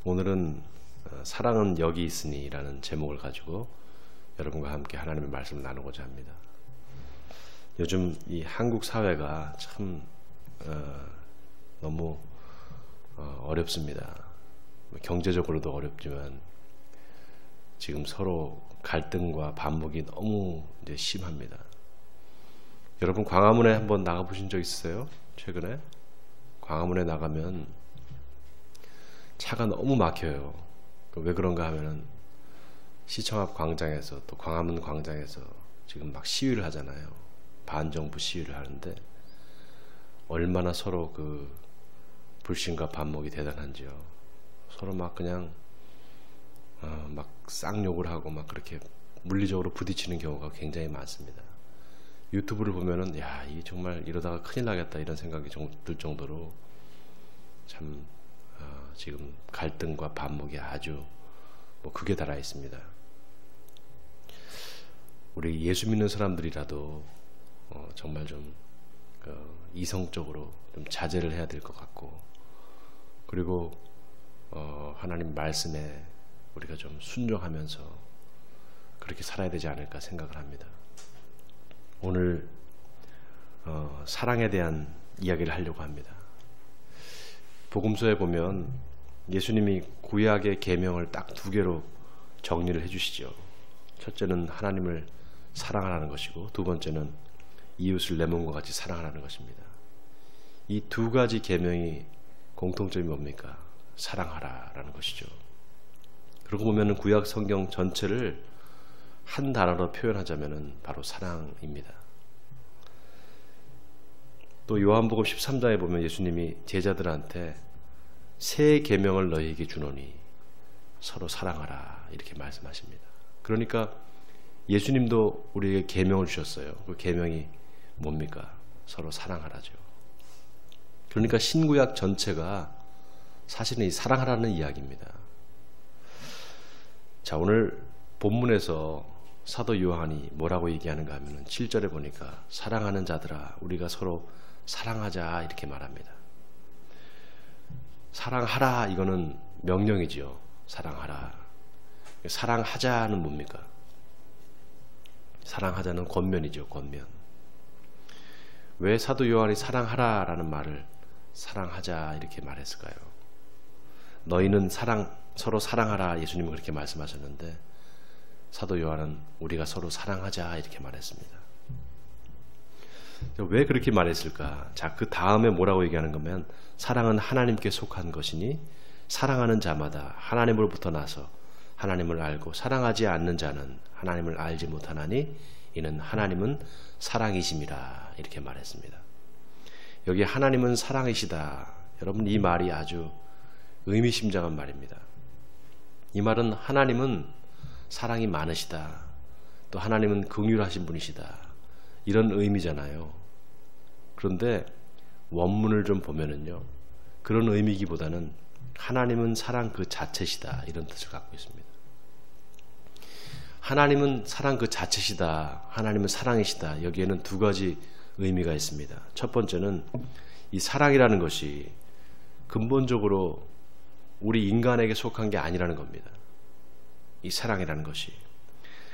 오늘은 사랑은 여기 있으니 라는 제목을 가지고 여러분과 함께 하나님의 말씀을 나누고자 합니다. 요즘 이 한국 사회가 참 너무 어렵습니다. 경제적으로도 어렵지만 지금 서로 갈등과 반목이 너무 이제 심합니다. 여러분 광화문에 한번 나가보신 적 있으세요? 최근에? 광화문에 나가면 차가 너무 막혀요. 왜 그런가 하면은 시청 앞 광장에서 또 광화문 광장에서 지금 막 시위를 하잖아요. 반정부 시위를 하는데 얼마나 서로 그 불신과 반목이 대단한지요. 서로 막 그냥 막 쌍욕을 하고 막 그렇게 물리적으로 부딪히는 경우가 굉장히 많습니다. 유튜브를 보면은 야, 이 정말 이러다가 큰일 나겠다 이런 생각이 들 정도로 참 지금 갈등과 반목이 아주 극에 달하 있습니다. 우리 예수 믿는 사람들이라도 정말 좀 이성적으로 좀 자제를 해야 될 것 같고, 그리고 하나님 말씀에 우리가 좀 순종하면서 그렇게 살아야 되지 않을까 생각을 합니다. 오늘 사랑에 대한 이야기를 하려고 합니다. 복음서에 보면 예수님이 구약의 계명을 딱 두 개로 정리를 해주시죠. 첫째는 하나님을 사랑하라는 것이고, 두 번째는 이웃을 내 몸과 같이 사랑하라는 것입니다. 이 두 가지 계명이 공통점이 뭡니까? 사랑하라라는 것이죠. 그러고 보면 구약 성경 전체를 한 단어로 표현하자면 바로 사랑입니다. 또 요한복음 13장에 보면 예수님이 제자들한테 새 계명을 너희에게 주노니 서로 사랑하라 이렇게 말씀하십니다. 그러니까 예수님도 우리에게 계명을 주셨어요. 그 계명이 뭡니까? 서로 사랑하라죠. 그러니까 신구약 전체가 사실은 이 사랑하라는 이야기입니다. 자, 오늘 본문에서 사도 요한이 뭐라고 얘기하는가 하면 7절에 보니까 사랑하는 자들아 우리가 서로 사랑하자 이렇게 말합니다. 사랑하라 이거는 명령이지요. 사랑하라. 사랑하자는 뭡니까? 사랑하자는 권면이죠. 권면. 왜 사도 요한이 사랑하라 라는 말을 사랑하자 이렇게 말했을까요? 너희는 서로 사랑하라 예수님은 그렇게 말씀하셨는데 사도 요한은 우리가 서로 사랑하자 이렇게 말했습니다. 왜 그렇게 말했을까? 자, 그 다음에 뭐라고 얘기하는 거면 사랑은 하나님께 속한 것이니 사랑하는 자마다 하나님으로부터 나서 하나님을 알고 사랑하지 않는 자는 하나님을 알지 못하나니 이는 하나님은 사랑이심이라 이렇게 말했습니다. 여기 하나님은 사랑이시다. 여러분 이 말이 아주 의미심장한 말입니다. 이 말은 하나님은 사랑이 많으시다. 또 하나님은 긍휼하신 분이시다. 이런 의미잖아요. 그런데 원문을 좀 보면은요, 그런 의미기보다는 하나님은 사랑 그 자체시다 이런 뜻을 갖고 있습니다. 하나님은 사랑 그 자체시다. 하나님은 사랑이시다. 여기에는 두 가지 의미가 있습니다. 첫 번째는 이 사랑이라는 것이 근본적으로 우리 인간에게 속한 게 아니라는 겁니다. 이 사랑이라는 것이.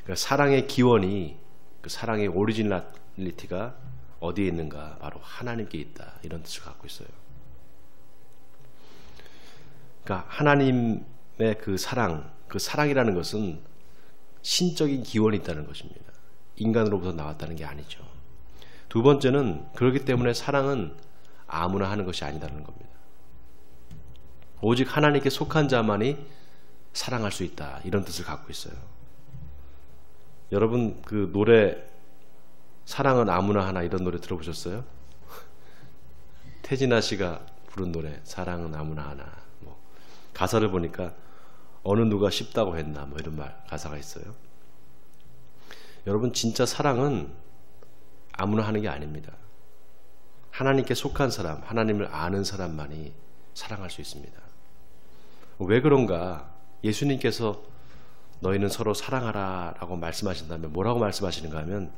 그러니까 사랑의 기원이, 그 사랑의 오리지널리티가 어디에 있는가? 바로 하나님께 있다. 이런 뜻을 갖고 있어요. 그러니까 하나님의 그 사랑이라는 것은 신적인 기원이 있다는 것입니다. 인간으로부터 나왔다는 게 아니죠. 두 번째는 그렇기 때문에 사랑은 아무나 하는 것이 아니라는 겁니다. 오직 하나님께 속한 자만이 사랑할 수 있다. 이런 뜻을 갖고 있어요. 여러분 그 노래 사랑은 아무나 하나 이런 노래 들어보셨어요? 태진아 씨가 부른 노래 사랑은 아무나 하나. 가사를 보니까 어느 누가 쉽다고 했나 이런 가사가 있어요. 여러분 진짜 사랑은 아무나 하는 게 아닙니다. 하나님께 속한 사람, 하나님을 아는 사람만이 사랑할 수 있습니다. 왜 그런가? 예수님께서 너희는 서로 사랑하라 라고 말씀하신다면 뭐라고 말씀하시는가 하면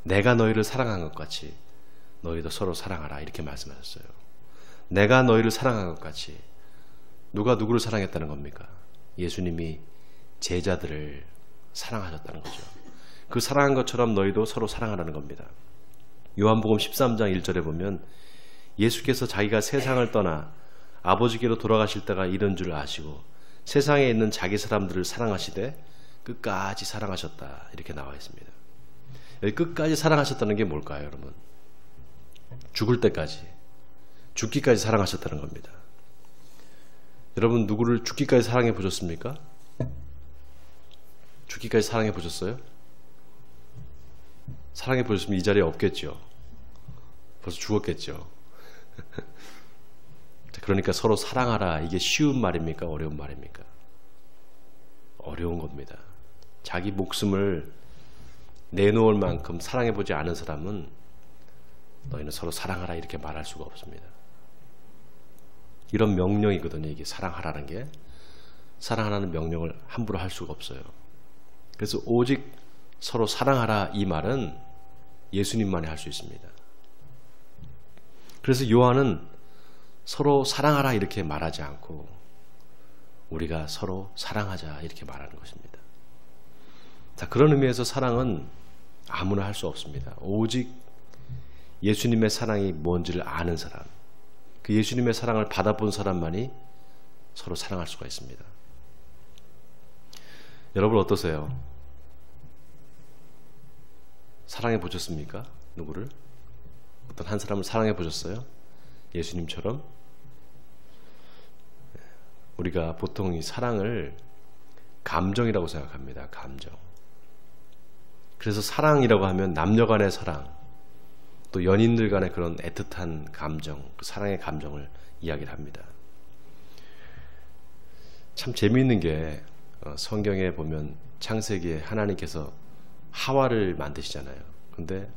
내가 너희를 사랑한 것 같이 너희도 서로 사랑하라 이렇게 말씀하셨어요. 내가 너희를 사랑한 것 같이 누가 누구를 사랑했다는 겁니까? 예수님이 제자들을 사랑하셨다는 거죠. 그 사랑한 것처럼 너희도 서로 사랑하라는 겁니다. 요한복음 13장 1절에 보면 예수께서 자기가 세상을 떠나 아버지께로 돌아가실 때가 이런 줄 아시고 세상에 있는 자기 사람들을 사랑하시되 끝까지 사랑하셨다, 이렇게 나와 있습니다. 여기 끝까지 사랑하셨다는 게 뭘까요, 여러분? 죽을 때까지, 죽기까지 사랑하셨다는 겁니다. 여러분, 누구를 죽기까지 사랑해 보셨습니까? 죽기까지 사랑해 보셨어요? 사랑해 보셨으면 이 자리에 없겠죠. 벌써 죽었겠죠. 그러니까 서로 사랑하라, 이게 쉬운 말입니까? 어려운 말입니까? 어려운 겁니다. 자기 목숨을 내놓을 만큼 사랑해 보지 않은 사람은 너희는 서로 사랑하라, 이렇게 말할 수가 없습니다. 이런 명령이거든요. 이게 사랑하라는 게. 사랑하라는 명령을 함부로 할 수가 없어요. 그래서 오직 서로 사랑하라, 이 말은 예수님만이 할 수 있습니다. 그래서 요한은 서로 사랑하라 이렇게 말하지 않고 우리가 서로 사랑하자 이렇게 말하는 것입니다. 자, 그런 의미에서 사랑은 아무나 할 수 없습니다. 오직 예수님의 사랑이 뭔지를 아는 사람, 그 예수님의 사랑을 받아본 사람만이 서로 사랑할 수가 있습니다. 여러분 어떠세요? 사랑해 보셨습니까? 누구를? 어떤 한 사람을 사랑해 보셨어요? 예수님처럼? 우리가 보통 이 사랑을 감정이라고 생각합니다. 감정. 그래서 사랑이라고 하면 남녀 간의 사랑, 또 연인들 간의 그런 애틋한 감정, 그 사랑의 감정을 이야기를 합니다. 참 재미있는 게 성경에 보면 창세기에 하나님께서 하와를 만드시잖아요. 근데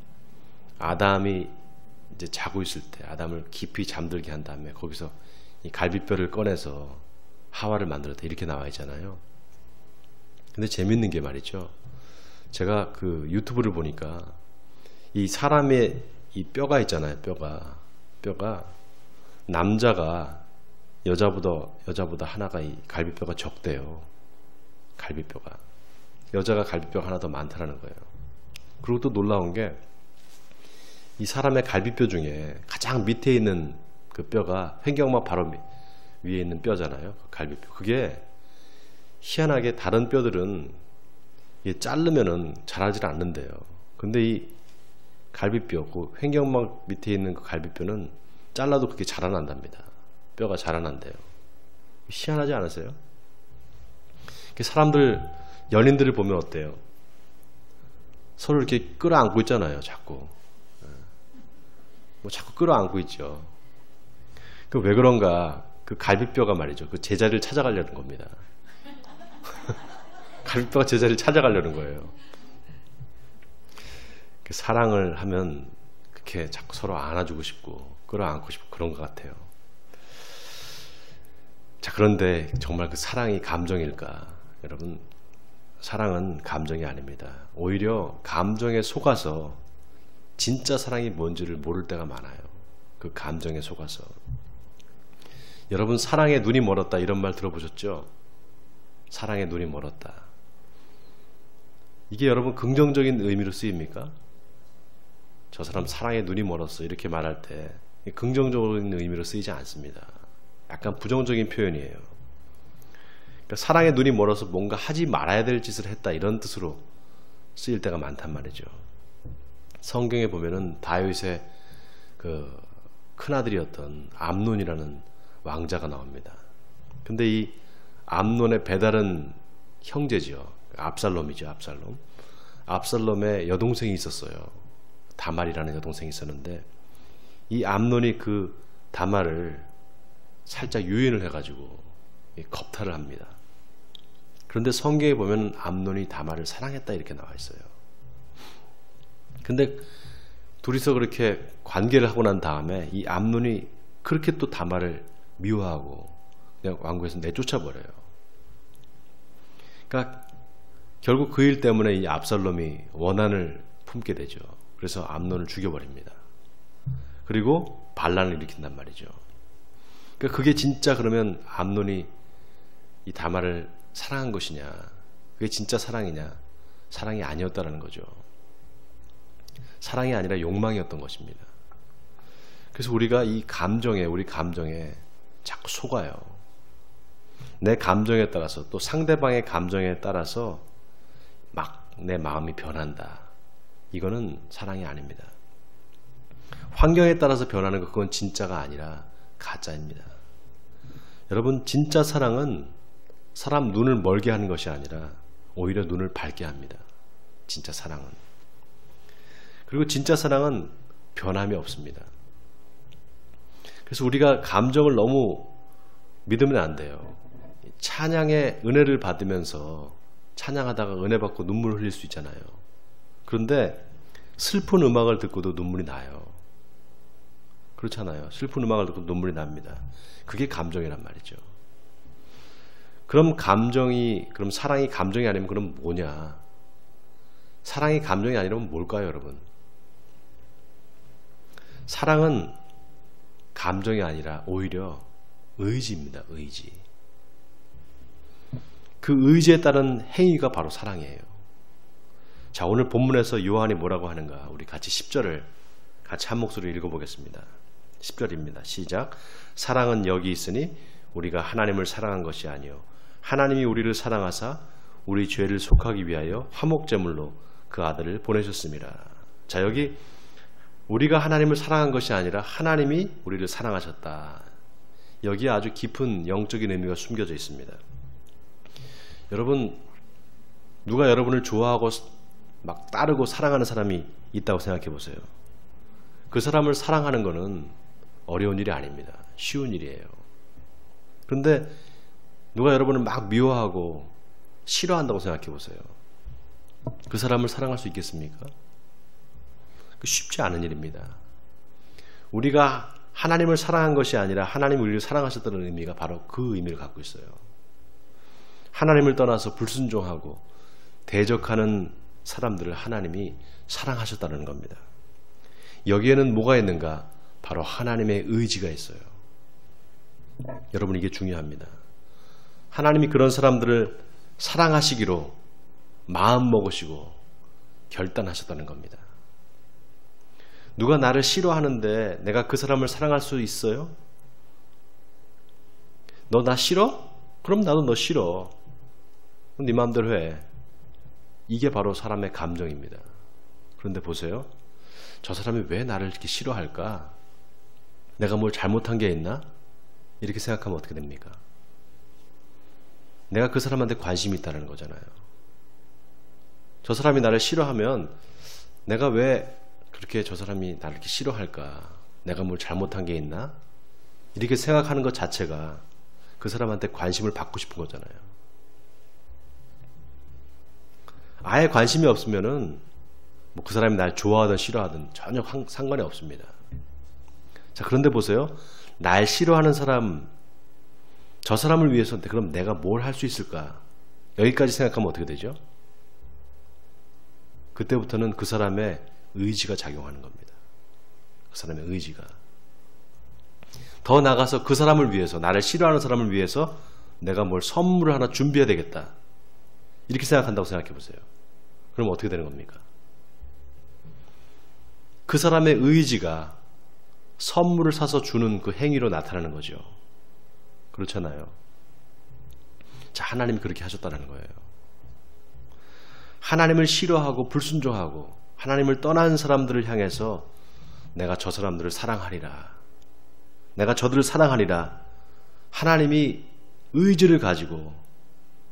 아담이 이제 자고 있을 때 아담을 깊이 잠들게 한 다음에 거기서 이 갈비뼈를 꺼내서 하와를 만들었다, 이렇게 나와 있잖아요. 근데 재밌는 게 말이죠, 제가 그 유튜브를 보니까 이 사람의 이 뼈가 있잖아요. 뼈가 남자가 여자보다 하나가 이 갈비뼈가 적대요. 갈비뼈가. 여자가 갈비뼈가 하나 더 많다라는 거예요. 그리고 또 놀라운 게 이 사람의 갈비뼈 중에 가장 밑에 있는 그 뼈가 횡격막 바로 위에 있는 뼈잖아요. 그 갈비뼈. 그게 희한하게 다른 뼈들은 이게 자르면은 자라질 않는데요. 근데 이 갈비뼈, 그 횡격막 밑에 있는 그 갈비뼈는 잘라도 그게 자라난답니다. 뼈가 자라난대요. 희한하지 않으세요? 사람들, 연인들을 보면 어때요? 서로 이렇게 끌어안고 있잖아요. 자꾸 끌어안고 있죠. 그 왜 그런가? 그 갈비뼈가 말이죠, 그 제자리를 찾아가려는 겁니다. 갈비뼈가 제자리를 찾아가려는 거예요. 사랑을 하면 그렇게 자꾸 서로 안아주고 싶고 끌어안고 싶고 그런 것 같아요. 자, 그런데 정말 그 사랑이 감정일까? 여러분, 사랑은 감정이 아닙니다. 오히려 감정에 속아서 진짜 사랑이 뭔지를 모를 때가 많아요. 그 감정에 속아서. 여러분, 사랑에 눈이 멀었다, 이런 말 들어보셨죠? 사랑에 눈이 멀었다. 이게 여러분 긍정적인 의미로 쓰입니까? 저 사람 사랑에 눈이 멀었어, 이렇게 말할 때 긍정적인 의미로 쓰이지 않습니다. 약간 부정적인 표현이에요. 그러니까 사랑에 눈이 멀어서 뭔가 하지 말아야 될 짓을 했다, 이런 뜻으로 쓰일 때가 많단 말이죠. 성경에 보면은 다윗의 그 큰아들이었던 암논이라는 왕자가 나옵니다. 근데 이 암논의 배다른 형제죠. 압살롬이죠. 압살롬의 여동생이 있었어요. 다말이라는 여동생이 있었는데 이 암논이 그 다말을 살짝 유인을 해가지고 겁탈을 합니다. 그런데 성경에 보면 암논이 다말을 사랑했다, 이렇게 나와 있어요. 근데 둘이서 그렇게 관계를 하고 난 다음에 이 암논이 그렇게 또 다말을 미워하고 그냥 왕궁에서 내쫓아 버려요. 그러니까 결국 그 일 때문에 이 압살롬이 원한을 품게 되죠. 그래서 암논을 죽여버립니다. 그리고 반란을 일으킨단 말이죠. 그러니까 그게 진짜 그러면 암논이 이 다말을 사랑한 것이냐? 그게 진짜 사랑이냐? 사랑이 아니었다라는 거죠. 사랑이 아니라 욕망이었던 것입니다. 그래서 우리가 우리 감정에 자꾸 속아요. 내 감정에 따라서 또 상대방의 감정에 따라서 막 내 마음이 변한다. 이거는 사랑이 아닙니다. 환경에 따라서 변하는 것, 그건 진짜가 아니라 가짜입니다. 여러분, 진짜 사랑은 사람 눈을 멀게 하는 것이 아니라 오히려 눈을 밝게 합니다. 진짜 사랑은. 그리고 진짜 사랑은 변함이 없습니다. 그래서 우리가 감정을 너무 믿으면 안 돼요. 찬양의 은혜를 받으면서 찬양하다가 은혜 받고 눈물을 흘릴 수 있잖아요. 그런데 슬픈 음악을 듣고도 눈물이 나요. 그렇잖아요. 슬픈 음악을 듣고 눈물이 납니다. 그게 감정이란 말이죠. 그럼 사랑이 감정이 아니면 그럼 뭐냐? 사랑이 감정이 아니라면 뭘까요, 여러분? 사랑은 감정이 아니라 오히려 의지입니다. 의지. 그 의지에 따른 행위가 바로 사랑이에요. 자, 오늘 본문에서 요한이 뭐라고 하는가? 우리 같이 10절을 같이 한 목소리로 읽어보겠습니다. 10절입니다. 시작. 사랑은 여기 있으니 우리가 하나님을 사랑한 것이 아니요 하나님이 우리를 사랑하사 우리 죄를 속하기 위하여 화목제물로 그 아들을 보내셨습니다. 자, 여기 우리가 하나님을 사랑한 것이 아니라 하나님이 우리를 사랑하셨다. 여기에 아주 깊은 영적인 의미가 숨겨져 있습니다. 여러분, 누가 여러분을 좋아하고 막 따르고 사랑하는 사람이 있다고 생각해 보세요. 그 사람을 사랑하는 것은 어려운 일이 아닙니다. 쉬운 일이에요. 그런데 누가 여러분을 막 미워하고 싫어한다고 생각해 보세요. 그 사람을 사랑할 수 있겠습니까? 쉽지 않은 일입니다. 우리가 하나님을 사랑한 것이 아니라 하나님이 우리를 사랑하셨다는 의미가 바로 그 의미를 갖고 있어요. 하나님을 떠나서 불순종하고 대적하는 사람들을 하나님이 사랑하셨다는 겁니다. 여기에는 뭐가 있는가? 바로 하나님의 의지가 있어요. 여러분, 이게 중요합니다. 하나님이 그런 사람들을 사랑하시기로 마음 먹으시고 결단하셨다는 겁니다. 누가 나를 싫어하는데 내가 그 사람을 사랑할 수 있어요? 너 나 싫어? 그럼 나도 너 싫어. 네 마음대로 해. 이게 바로 사람의 감정입니다. 그런데 보세요. 저 사람이 왜 나를 이렇게 싫어할까? 내가 뭘 잘못한 게 있나? 이렇게 생각하면 어떻게 됩니까? 내가 그 사람한테 관심이 있다는 거잖아요. 저 사람이 나를 싫어하면 내가 왜 그렇게 저 사람이 나를 이렇게 싫어할까? 내가 뭘 잘못한 게 있나? 이렇게 생각하는 것 자체가 그 사람한테 관심을 받고 싶은 거잖아요. 아예 관심이 없으면은 뭐 그 사람이 날 좋아하든 싫어하든 전혀 상관이 없습니다. 자, 그런데 보세요. 날 싫어하는 사람, 저 사람을 위해서 그럼 내가 뭘 할 수 있을까? 여기까지 생각하면 어떻게 되죠? 그때부터는 그 사람의 의지가 작용하는 겁니다. 그 사람의 의지가. 더 나아가서 그 사람을 위해서, 나를 싫어하는 사람을 위해서 내가 뭘 선물을 하나 준비해야 되겠다. 이렇게 생각한다고 생각해 보세요. 그럼 어떻게 되는 겁니까? 그 사람의 의지가 선물을 사서 주는 그 행위로 나타나는 거죠. 그렇잖아요. 자, 하나님이 그렇게 하셨다는 거예요. 하나님을 싫어하고 불순종하고 하나님을 떠난 사람들을 향해서 내가 저 사람들을 사랑하리라. 내가 저들을 사랑하리라. 하나님이 의지를 가지고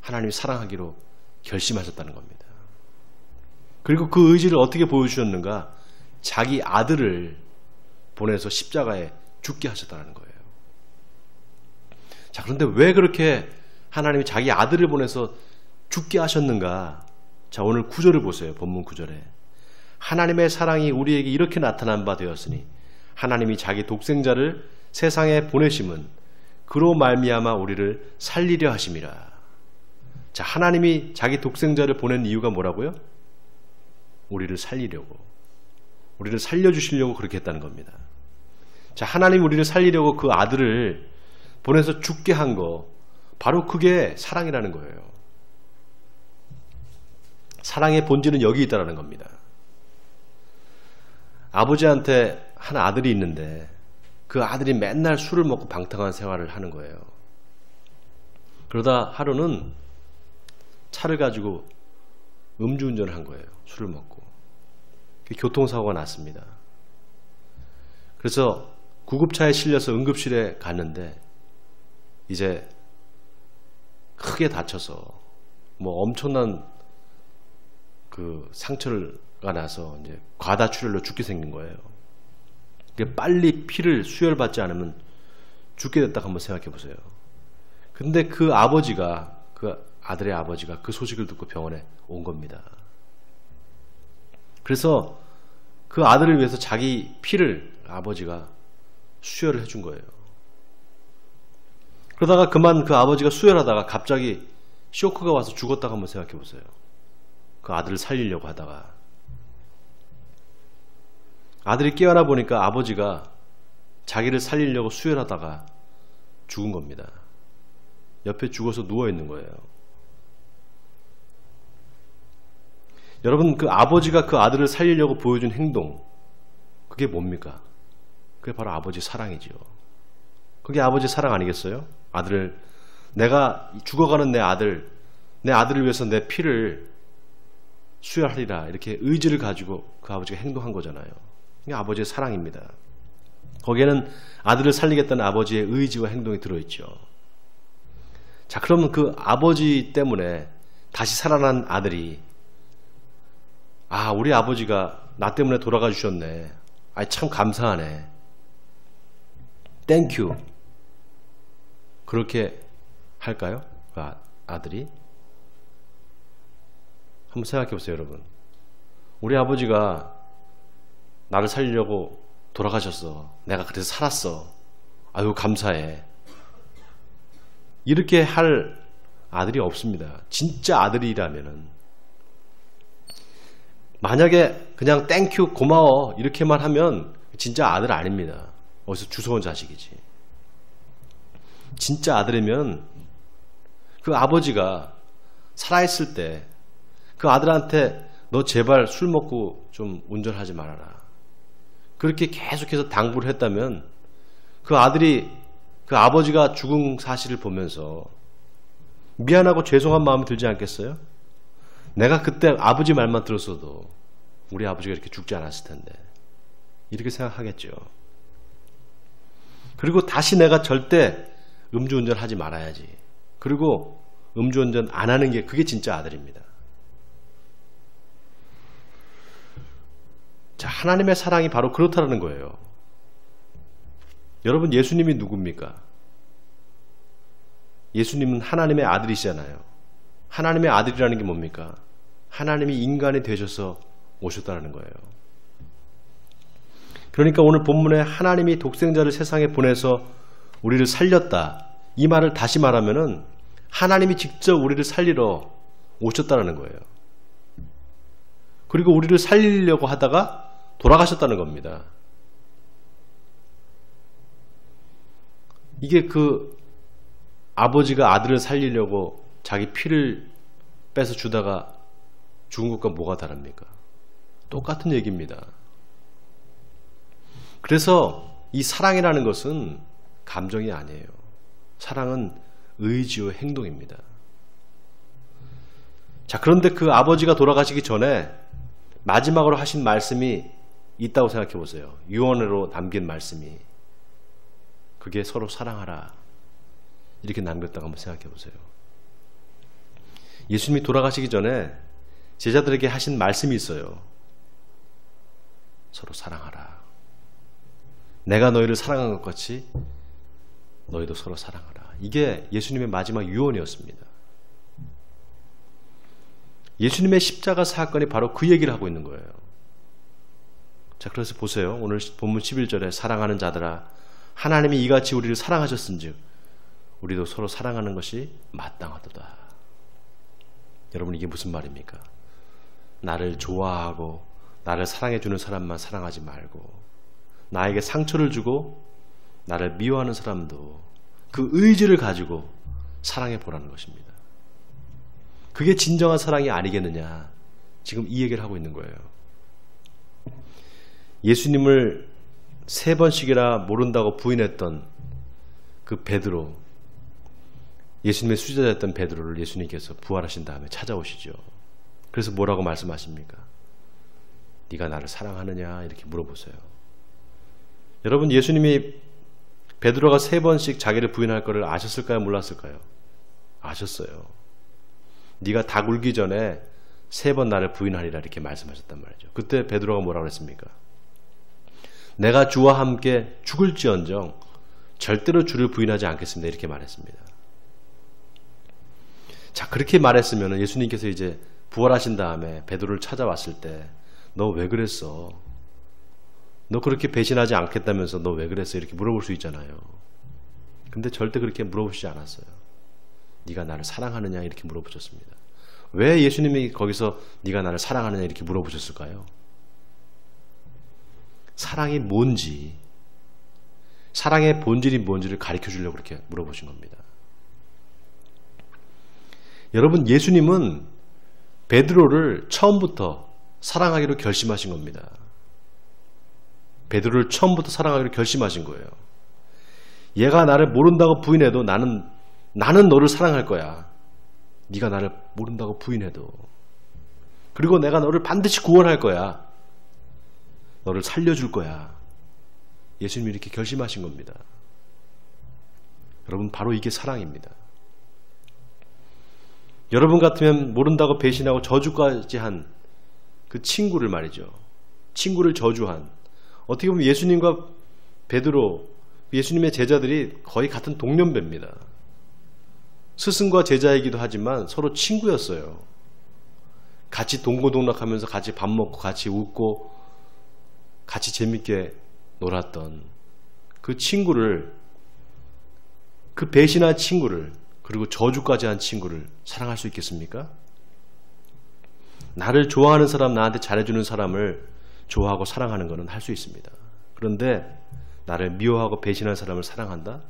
하나님이 사랑하기로 결심하셨다는 겁니다. 그리고 그 의지를 어떻게 보여주셨는가? 자기 아들을 보내서 십자가에 죽게 하셨다는 거예요. 자, 그런데 왜 그렇게 하나님이 자기 아들을 보내서 죽게 하셨는가? 자, 오늘 구절을 보세요. 본문 구절에. 하나님의 사랑이 우리에게 이렇게 나타난 바 되었으니 하나님이 자기 독생자를 세상에 보내심은 그로 말미암아 우리를 살리려 하심이라. 자, 하나님이 자기 독생자를 보낸 이유가 뭐라고요? 우리를 살리려고. 우리를 살려주시려고 그렇게 했다는 겁니다. 자, 하나님 우리를 살리려고 그 아들을 보내서 죽게 한 거, 바로 그게 사랑이라는 거예요. 사랑의 본질은 여기 있다는 겁니다. 아버지한테 한 아들이 있는데 그 아들이 맨날 술을 먹고 방탕한 생활을 하는 거예요. 그러다 하루는 차를 가지고 음주운전을 한 거예요. 술을 먹고. 교통사고가 났습니다. 그래서 구급차에 실려서 응급실에 갔는데 이제 크게 다쳐서 뭐 엄청난 그 상처가 나서 이제 과다출혈로 죽게 생긴 거예요. 빨리 피를 수혈받지 않으면 죽게 됐다 한번 생각해 보세요. 근데 그 아버지가, 그 아들의 아버지가 그 소식을 듣고 병원에 온 겁니다. 그래서 그 아들을 위해서 자기 피를 아버지가 수혈을 해준 거예요. 그러다가 그만 그 아버지가 수혈하다가 갑자기 쇼크가 와서 죽었다고 한번 생각해 보세요. 그 아들을 살리려고 하다가 아들이 깨어나 보니까 아버지가 자기를 살리려고 수혈하다가 죽은 겁니다. 옆에 죽어서 누워 있는 거예요. 여러분, 그 아버지가 그 아들을 살리려고 보여준 행동, 그게 뭡니까? 그게 바로 아버지 사랑이지요. 그게 아버지 사랑 아니겠어요? 아들을, 내가 죽어가는 내 아들을 위해서 내 피를 수혈하리라, 이렇게 의지를 가지고 그 아버지가 행동한 거잖아요. 이게 아버지의 사랑입니다. 거기에는 아들을 살리겠다는 아버지의 의지와 행동이 들어있죠. 자, 그러면 그 아버지 때문에 다시 살아난 아들이, 아, 우리 아버지가 나 때문에 돌아가 주셨네. 아, 참 감사하네. 땡큐. 그렇게 할까요? 그 아들이? 한번 생각해 보세요, 여러분. 우리 아버지가 나를 살리려고 돌아가셨어. 내가 그래서 살았어. 아유, 감사해. 이렇게 할 아들이 없습니다. 진짜 아들이라면은. 만약에 그냥 땡큐, 고마워 이렇게만 하면 진짜 아들 아닙니다. 어디서 주워온 자식이지. 진짜 아들이면 그 아버지가 살아있을 때 그 아들한테 너 제발 술 먹고 좀 운전하지 말아라, 그렇게 계속해서 당부를 했다면 그 아들이 그 아버지가 죽은 사실을 보면서 미안하고 죄송한 마음이 들지 않겠어요? 내가 그때 아버지 말만 들었어도 우리 아버지가 이렇게 죽지 않았을 텐데, 이렇게 생각하겠죠. 그리고 다시 내가 절대 음주운전 하지 말아야지. 그리고 음주운전 안 하는 게 그게 진짜 아들입니다. 자, 하나님의 사랑이 바로 그렇다는 거예요. 여러분, 예수님이 누굽니까? 예수님은 하나님의 아들이시잖아요. 하나님의 아들이라는 게 뭡니까? 하나님이 인간이 되셔서 오셨다는 거예요. 그러니까 오늘 본문에 하나님이 독생자를 세상에 보내서 우리를 살렸다, 이 말을 다시 말하면은 하나님이 직접 우리를 살리러 오셨다는 거예요. 그리고 우리를 살리려고 하다가 돌아가셨다는 겁니다. 이게 그 아버지가 아들을 살리려고 자기 피를 빼서 주다가 죽은 것과 뭐가 다릅니까? 똑같은 얘기입니다. 그래서 이 사랑이라는 것은 감정이 아니에요. 사랑은 의지와 행동입니다. 자, 그런데 그 아버지가 돌아가시기 전에 마지막으로 하신 말씀이 있다고 생각해 보세요. 유언으로 남긴 말씀이. 그게 서로 사랑하라, 이렇게 남겼다고 한번 생각해 보세요. 예수님이 돌아가시기 전에 제자들에게 하신 말씀이 있어요. 서로 사랑하라. 내가 너희를 사랑한 것 같이 너희도 서로 사랑하라. 이게 예수님의 마지막 유언이었습니다. 예수님의 십자가 사건이 바로 그 얘기를 하고 있는 거예요. 자, 그래서 보세요. 오늘 본문 11절에 사랑하는 자들아, 하나님이 이같이 우리를 사랑하셨은즉 우리도 서로 사랑하는 것이 마땅하도다. 여러분, 이게 무슨 말입니까? 나를 좋아하고 나를 사랑해주는 사람만 사랑하지 말고, 나에게 상처를 주고 나를 미워하는 사람도 그 의지를 가지고 사랑해 보라는 것입니다. 그게 진정한 사랑이 아니겠느냐. 지금 이 얘기를 하고 있는 거예요. 예수님을 3번씩이나 모른다고 부인했던 그 베드로, 예수님의 수제자였던 베드로를 예수님께서 부활하신 다음에 찾아오시죠. 그래서 뭐라고 말씀하십니까? 네가 나를 사랑하느냐 이렇게 물어보세요. 여러분, 예수님이 베드로가 3번씩 자기를 부인할 것을 아셨을까요? 몰랐을까요? 아셨어요. 네가 다 굴기 전에 3번 나를 부인하리라 이렇게 말씀하셨단 말이죠. 그때 베드로가 뭐라고 했습니까? 내가 주와 함께 죽을지언정 절대로 주를 부인하지 않겠습니다 이렇게 말했습니다. 자, 그렇게 말했으면 예수님께서 이제 부활하신 다음에 베드로를 찾아왔을 때 너 왜 그랬어? 너 그렇게 배신하지 않겠다면서 너 왜 그랬어? 이렇게 물어볼 수 있잖아요. 근데 절대 그렇게 물어보시지 않았어요. 네가 나를 사랑하느냐 이렇게 물어보셨습니다. 왜 예수님이 거기서 네가 나를 사랑하느냐 이렇게 물어보셨을까요? 사랑이 뭔지, 사랑의 본질이 뭔지를 가르쳐 주려고 그렇게 물어보신 겁니다. 여러분, 예수님은 베드로를 처음부터 사랑하기로 결심하신 겁니다. 베드로를 처음부터 사랑하기로 결심하신 거예요. 얘가 나를 모른다고 부인해도 나는 너를 사랑할 거야. 네가 나를 모른다고 부인해도. 그리고 내가 너를 반드시 구원할 거야. 너를 살려줄 거야. 예수님이 이렇게 결심하신 겁니다. 여러분, 바로 이게 사랑입니다. 여러분 같으면 모른다고 배신하고 저주까지 한 그 친구를 말이죠. 친구를 저주한, 어떻게 보면 예수님과 베드로, 예수님의 제자들이 거의 같은 동년배입니다. 스승과 제자이기도 하지만 서로 친구였어요. 같이 동고동락하면서 같이 밥 먹고 같이 웃고 같이 재밌게 놀았던 그 친구를, 그 배신한 친구를, 그리고 저주까지 한 친구를 사랑할 수 있겠습니까? 나를 좋아하는 사람, 나한테 잘해주는 사람을 좋아하고 사랑하는 것은 할 수 있습니다. 그런데 나를 미워하고 배신한 사람을 사랑한다?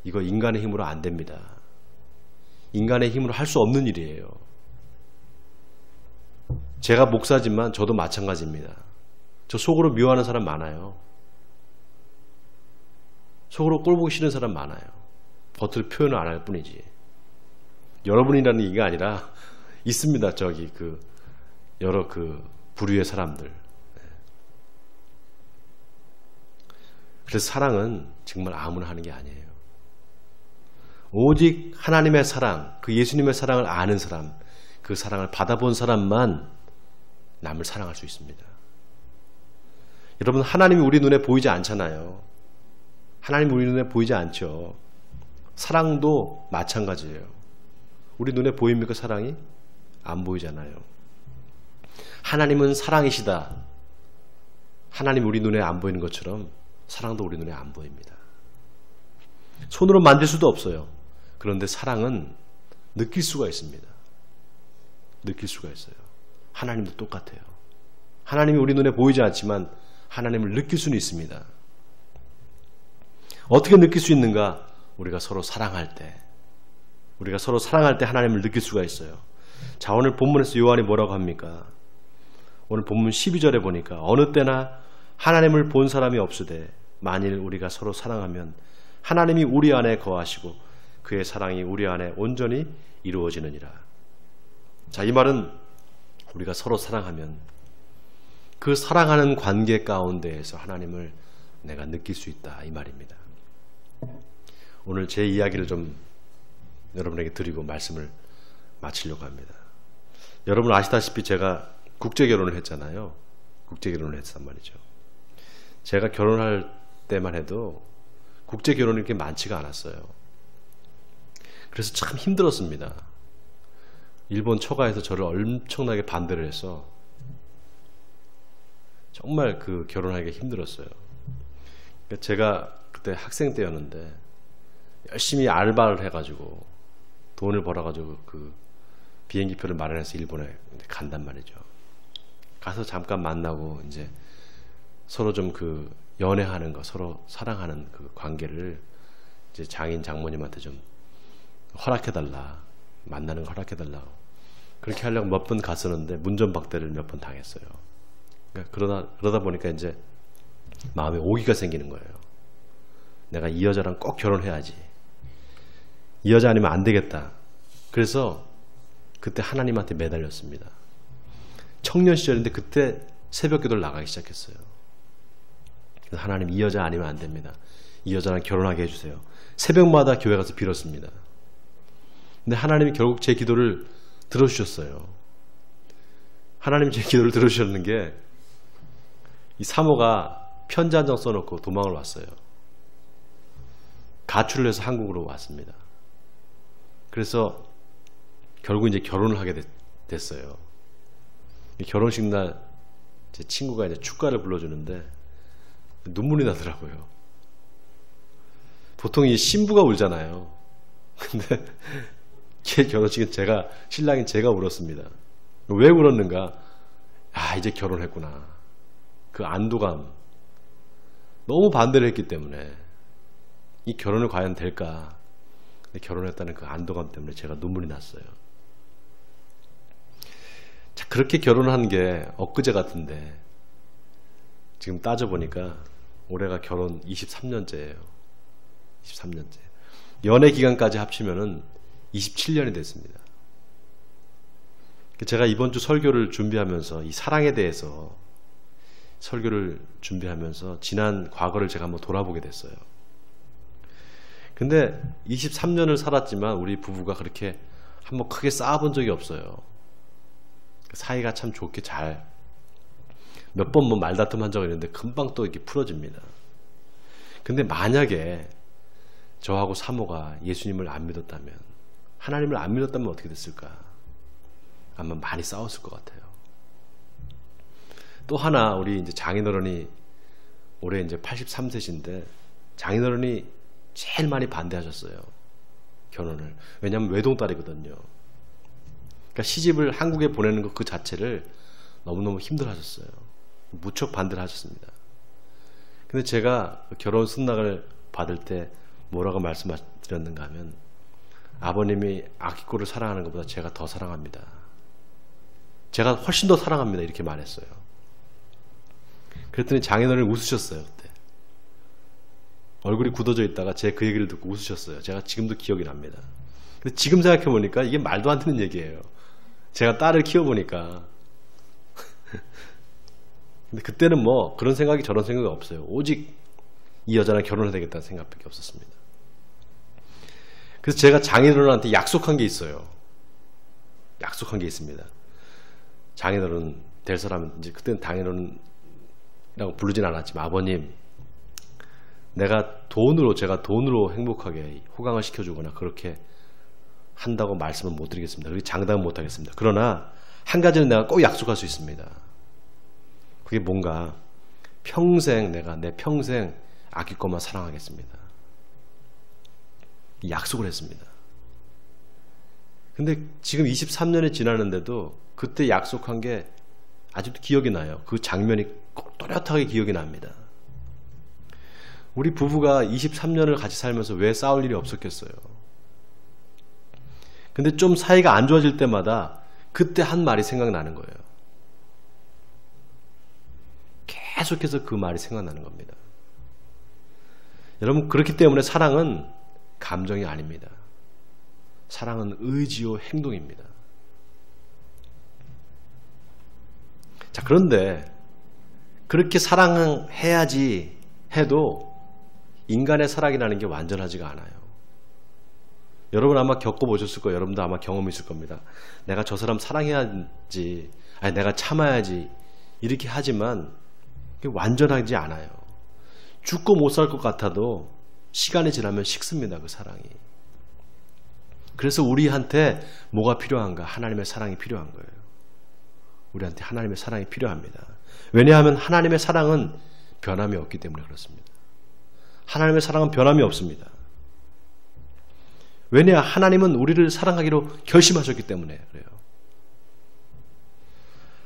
이거 인간의 힘으로 안 됩니다. 인간의 힘으로 할 수 없는 일이에요. 제가 목사지만 저도 마찬가지입니다. 저 속으로 미워하는 사람 많아요. 속으로 꼴보기 싫은 사람 많아요. 겉으로 표현을 안 할 뿐이지. 여러분이라는 얘기가 아니라 있습니다. 저기 여러 부류의 사람들. 그래서 사랑은 정말 아무나 하는 게 아니에요. 오직 하나님의 사랑, 그 예수님의 사랑을 아는 사람, 그 사랑을 받아본 사람만 남을 사랑할 수 있습니다. 여러분, 하나님이 우리 눈에 보이지 않잖아요. 하나님이 우리 눈에 보이지 않죠. 사랑도 마찬가지예요. 우리 눈에 보입니까, 사랑이? 안 보이잖아요. 하나님은 사랑이시다. 하나님 우리 눈에 안 보이는 것처럼 사랑도 우리 눈에 안 보입니다. 손으로 만질 수도 없어요. 그런데 사랑은 느낄 수가 있습니다. 느낄 수가 있어요. 하나님도 똑같아요. 하나님이 우리 눈에 보이지 않지만 하나님을 느낄 수는 있습니다. 어떻게 느낄 수 있는가? 우리가 서로 사랑할 때, 하나님을 느낄 수가 있어요. 자, 오늘 본문에서 요한이 뭐라고 합니까? 오늘 본문 12절에 보니까 어느 때나 하나님을 본 사람이 없으되 만일 우리가 서로 사랑하면 하나님이 우리 안에 거하시고 그의 사랑이 우리 안에 온전히 이루어지느니라. 자, 이 말은 우리가 서로 사랑하면 그 사랑하는 관계 가운데에서 하나님을 내가 느낄 수 있다, 이 말입니다. 오늘 제 이야기를 좀 여러분에게 드리고 말씀을 마치려고 합니다. 여러분 아시다시피 제가 국제결혼을 했잖아요. 국제결혼을 했단 말이죠. 제가 결혼할 때만 해도 국제결혼이 그렇게 많지가 않았어요. 그래서 참 힘들었습니다. 일본 처가에서 저를 엄청나게 반대를 해서 정말 그 결혼하기가 힘들었어요. 그러니까 제가 그때 학생 때였는데 열심히 알바를 해가지고 돈을 벌어가지고 그 비행기표를 마련해서 일본에 간단 말이죠. 가서 잠깐 만나고 이제 서로 좀 그 연애하는 거, 서로 사랑하는 그 관계를 이제 장인 장모님한테 좀 허락해달라, 만나는 거 허락해달라고 그렇게 하려고 몇 번 갔었는데 문전박대를 몇 번 당했어요. 그러니까 그러다 보니까 이제 마음에 오기가 생기는 거예요. 내가 이 여자랑 꼭 결혼해야지. 이 여자 아니면 안 되겠다. 그래서 그때 하나님한테 매달렸습니다. 청년 시절인데 그때 새벽 기도를 나가기 시작했어요. 그래서 하나님, 이 여자 아니면 안 됩니다. 이 여자랑 결혼하게 해주세요. 새벽마다 교회 가서 빌었습니다. 근데 하나님이 결국 제 기도를 들어주셨어요. 하나님이 제 기도를 들어주셨는 게 이 사모가 편지 한 장 써놓고 도망을 왔어요. 가출을 해서 한국으로 왔습니다. 그래서 결국 이제 결혼을 하게 됐어요. 결혼식 날 제 친구가 이제 축가를 불러주는데 눈물이 나더라고요. 보통 이 신부가 울잖아요. 근데 걔 결혼식은 신랑인 제가 울었습니다. 왜 울었는가? 아, 이제 결혼했구나. 그 안도감. 너무 반대를 했기 때문에 이 결혼을 과연 될까? 결혼했다는 그 안도감 때문에 제가 눈물이 났어요. 자, 그렇게 결혼한 게 엊그제 같은데 지금 따져보니까 올해가 결혼 23년째예요. 23년째. 연애 기간까지 합치면은 27년이 됐습니다. 제가 이번 주 설교를 준비하면서 이 사랑에 대해서 설교를 준비하면서 지난 과거를 제가 한번 돌아보게 됐어요. 근데 23년을 살았지만 우리 부부가 그렇게 한번 크게 싸워본 적이 없어요. 사이가 참 좋게 잘 몇 번 뭐 말다툼 한 적이 있는데 금방 또 이렇게 풀어집니다. 근데 만약에 저하고 사모가 예수님을 안 믿었다면, 하나님을 안 믿었다면 어떻게 됐을까? 아마 많이 싸웠을 것 같아요. 또 하나, 우리 이제 장인어른이 올해 이제 83세신데 장인어른이 제일 많이 반대하셨어요. 결혼을. 왜냐하면 외동딸이거든요. 그러니까 시집을 한국에 보내는 것 그 자체를 너무너무 힘들어하셨어요. 무척 반대를 하셨습니다. 근데 제가 결혼 승낙을 받을 때 뭐라고 말씀드렸는가 하면, 아버님이 아기꼬를 사랑하는 것보다 제가 더 사랑합니다. 제가 훨씬 더 사랑합니다. 이렇게 말했어요. 그랬더니 장인어른이 웃으셨어요. 그때 얼굴이 굳어져 있다가 제 그 얘기를 듣고 웃으셨어요. 제가 지금도 기억이 납니다. 근데 지금 생각해보니까 이게 말도 안 되는 얘기예요. 제가 딸을 키워보니까. 근데 그때는 뭐 그런 생각이 저런 생각이 없어요. 오직 이 여자랑 결혼해야 되겠다는 생각밖에 없었습니다. 그래서 제가 장인어른한테 약속한 게 있어요. 약속한 게 있습니다. 장인어른 될 사람은, 이제 그때는 장인어른이라고 부르진 않았지만, 아버님, 제가 돈으로 행복하게 호강을 시켜주거나 그렇게 한다고 말씀은 못 드리겠습니다. 그렇게 장담은 못 하겠습니다. 그러나 한 가지는 내가 꼭 약속할 수 있습니다. 그게 뭔가, 내가 내 평생 아낄 것만 사랑하겠습니다. 약속을 했습니다. 근데 지금 23년이 지났는데도 그때 약속한 게 아직도 기억이 나요. 그 장면이 꼭 또렷하게 기억이 납니다. 우리 부부가 23년을 같이 살면서 왜 싸울 일이 없었겠어요? 근데 좀 사이가 안 좋아질 때마다 그때 한 말이 생각나는 거예요. 계속해서 그 말이 생각나는 겁니다. 여러분, 그렇기 때문에 사랑은 감정이 아닙니다. 사랑은 의지요 행동입니다. 자, 그런데 그렇게 사랑해야지 해도 인간의 사랑이라는 게 완전하지가 않아요. 여러분 아마 겪어보셨을 거예요. 여러분도 아마 경험이 있을 겁니다. 내가 저 사람 사랑해야지, 아니 내가 참아야지 이렇게 하지만 그게 완전하지 않아요. 죽고 못 살 것 같아도 시간이 지나면 식습니다. 그 사랑이. 그래서 우리한테 뭐가 필요한가? 하나님의 사랑이 필요한 거예요. 우리한테 하나님의 사랑이 필요합니다. 왜냐하면 하나님의 사랑은 변함이 없기 때문에 그렇습니다. 하나님의 사랑은 변함이 없습니다. 왜냐? 하나님은 우리를 사랑하기로 결심하셨기 때문에 그래요.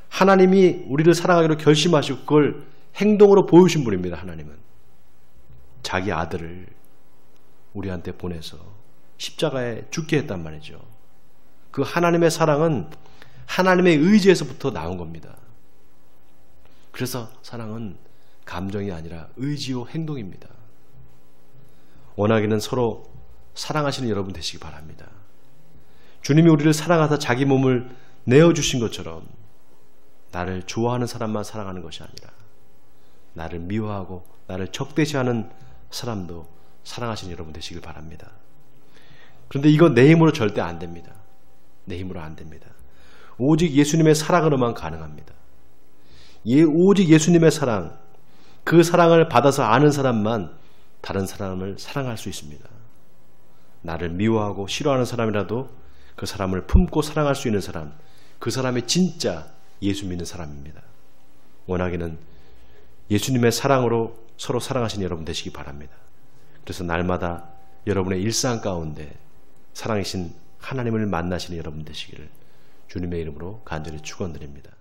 하나님이 우리를 사랑하기로 결심하시고 그걸 행동으로 보여주신 분입니다. 하나님은 자기 아들을 우리한테 보내서 십자가에 죽게 했단 말이죠. 그 하나님의 사랑은 하나님의 의지에서부터 나온 겁니다. 그래서 사랑은 감정이 아니라 의지요 행동입니다. 원하기는 서로 사랑하시는 여러분 되시기 바랍니다. 주님이 우리를 사랑하사 자기 몸을 내어주신 것처럼 나를 좋아하는 사람만 사랑하는 것이 아니라 나를 미워하고 나를 적대시하는 사람도 사랑하시는 여러분 되시길 바랍니다. 그런데 이거 내 힘으로 절대 안 됩니다. 내 힘으로 안 됩니다. 오직 예수님의 사랑으로만 가능합니다. 오직 예수님의 사랑, 그 사랑을 받아서 아는 사람만 다른 사람을 사랑할 수 있습니다. 나를 미워하고 싫어하는 사람이라도 그 사람을 품고 사랑할 수 있는 사람, 그 사람이 진짜 예수 믿는 사람입니다. 원하기는 예수님의 사랑으로 서로 사랑하시는 여러분 되시기 바랍니다. 그래서 날마다 여러분의 일상 가운데 사랑이신 하나님을 만나시는 여러분 되시기를 주님의 이름으로 간절히 축원드립니다.